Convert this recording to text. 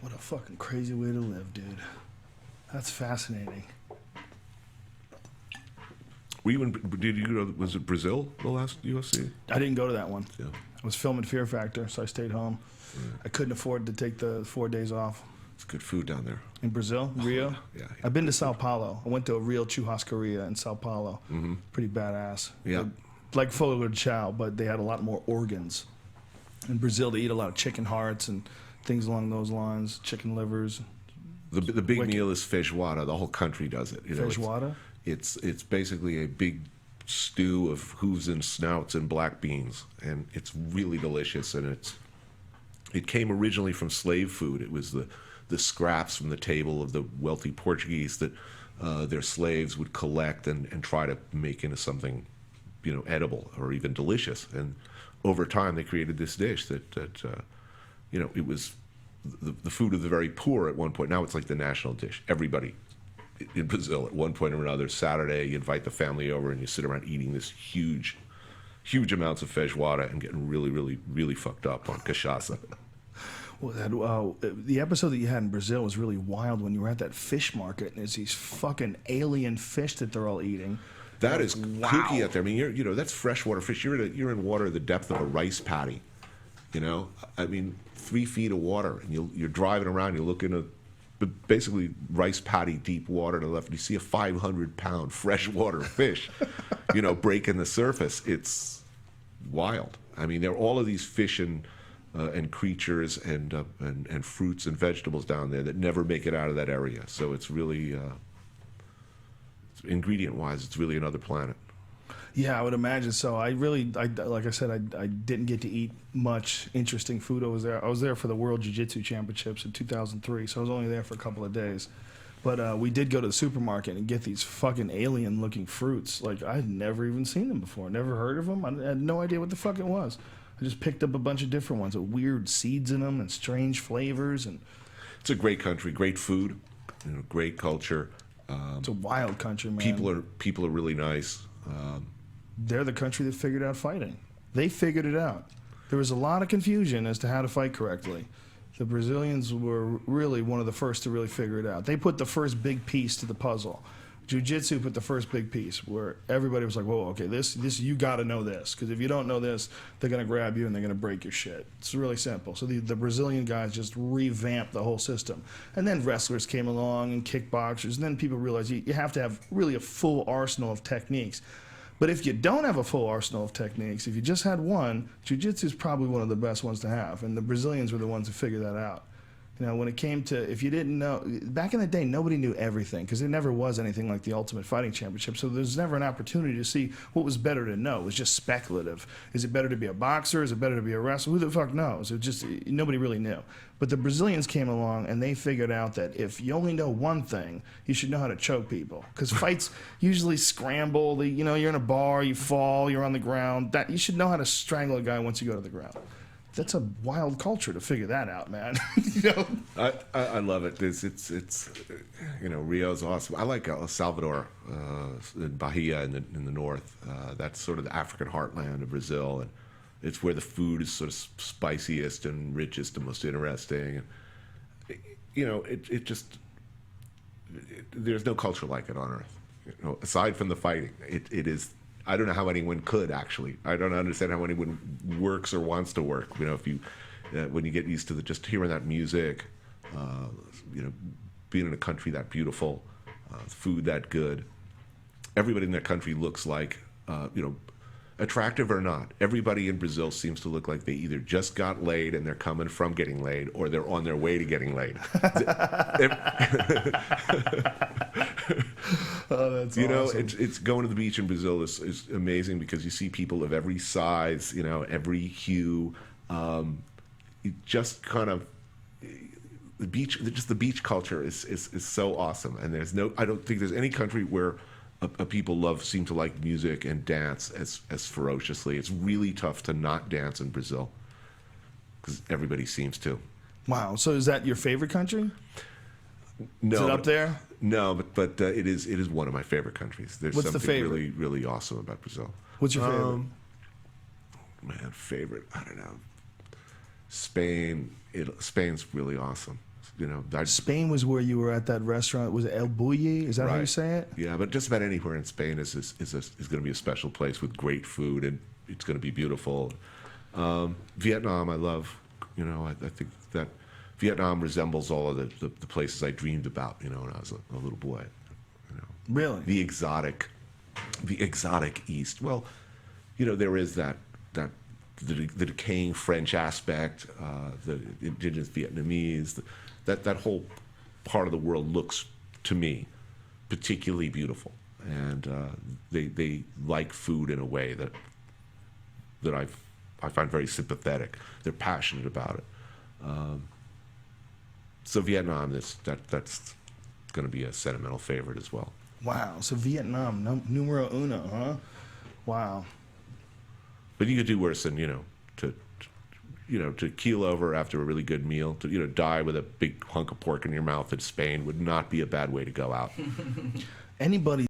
What a fucking crazy way to live, dude. That's fascinating. Did you go to, was it Brazil, the last UFC? I didn't go to that one. Yeah. I was filming Fear Factor, so I stayed home. Yeah. I couldn't afford to take the 4 days off. It's good food down there. In Brazil? Rio? Yeah. I've been to Sao Paulo. I went to a real churrascaria in Sao Paulo. Mm-hmm. Pretty badass. Yeah. Like Fogo de Chao, but they had a lot more organs. In Brazil, they eat a lot of chicken hearts and things along those lines, chicken livers. The big meal is feijoada. The whole country does it. Feijoada? It's basically a big stew of hooves and snouts and black beans, and it's really delicious. And it came originally from slave food. It was the scraps from the table of the wealthy Portuguese that their slaves would collect and try to make into something, edible or even delicious. And over time, they created this dish that it was the food of the very poor at one point. Now it's like the national dish. Everybody in Brazil at one point or another, Saturday, you invite the family over and you sit around eating this huge amounts of feijoada and getting really, really, really fucked up on cachaça. Well, the episode that you had in Brazil was really wild when you were at that fish market and there's these fucking alien fish that they're all eating. That is kooky out there. I mean, that's freshwater fish. You're in water the depth of a rice paddy. 3 feet of water, and you're driving around. You look into basically rice paddy deep water to the left, and you see a 500-pound freshwater fish, breaking the surface. It's wild. I mean, there are all of these fish and creatures and fruits and vegetables down there that never make it out of that area. So it's really, ingredient-wise, it's really another planet. Yeah, I would imagine so. Like I said, I didn't get to eat much interesting food. I was there for the World Jiu-Jitsu Championships in 2003, so I was only there for a couple of days. But we did go to the supermarket and get these fucking alien-looking fruits. Like, I had never even seen them before. Never heard of them. I had no idea what the fuck it was. I just picked up a bunch of different ones with weird seeds in them and strange flavors. And it's a great country, great food, great culture. It's a wild country, man. People are really nice. They're the country that figured out fighting. They figured it out. There was a lot of confusion as to how to fight correctly. The Brazilians were really one of the first to really figure it out. They put the first big piece to the puzzle. Jiu-Jitsu put the first big piece where everybody was like, whoa, okay, this you got to know this. Because if you don't know this, they're going to grab you and they're going to break your shit. It's really simple. So the Brazilian guys just revamped the whole system. And then wrestlers came along and kickboxers. And then people realized you have to have really a full arsenal of techniques. But if you don't have a full arsenal of techniques, if you just had one, Jiu-Jitsu is probably one of the best ones to have. And the Brazilians were the ones who figured that out. When it came to, if you didn't know, back in the day, nobody knew everything because there never was anything like the Ultimate Fighting Championship. So there's never an opportunity to see what was better to know. It was just speculative. Is it better to be a boxer? Is it better to be a wrestler? Who the fuck knows? Nobody really knew. But the Brazilians came along and they figured out that if you only know one thing, you should know how to choke people. Because fights usually scramble. You're in a bar, you fall, you're on the ground. You should know how to strangle a guy once you go to the ground. That's a wild culture to figure that out, man. I love it. It's Rio's awesome. I like El Salvador, in Bahia in the north. That's sort of the African heartland of Brazil, and it's where the food is sort of spiciest and richest and most interesting. There's no culture like it on earth. Aside from the fighting, it is. I don't know how anyone could actually. I don't understand how anyone works or wants to work. If you, when you get used to just hearing that music, being in a country that beautiful, food that good, everybody in that country looks like, attractive or not. Everybody in Brazil seems to look like they either just got laid and they're coming from getting laid, or they're on their way to getting laid. Oh, that's awesome. It's going to the beach in Brazil is amazing because you see people of every size, every hue. You just kind of the beach culture is so awesome, and I don't think there's any country where a people seem to like music and dance as ferociously. It's really tough to not dance in Brazil because everybody seems to. Wow. So is that your favorite country? No, is it up there? No, but it is one of my favorite countries. There's What's something the favorite? really, really awesome about Brazil. What's your favorite? Man, favorite? I don't know. Spain. Spain's really awesome. Spain was where you were at that restaurant. Was it El Bulli? Is that how you Right. say it? Yeah, but just about anywhere in Spain is going to be a special place with great food, and it's going to be beautiful. Vietnam, I love. I think that Vietnam resembles all of the places I dreamed about. When I was a little boy. Really? The exotic East. Well, there is that the decaying French aspect, the indigenous Vietnamese, that whole part of the world looks to me particularly beautiful, and they like food in a way that I find very sympathetic. They're passionate about it. So Vietnam, that's going to be a sentimental favorite as well. Wow. So Vietnam, numero uno, huh? Wow. But you could do worse than to keel over after a really good meal, to die with a big hunk of pork in your mouth in Spain would not be a bad way to go out. Anybody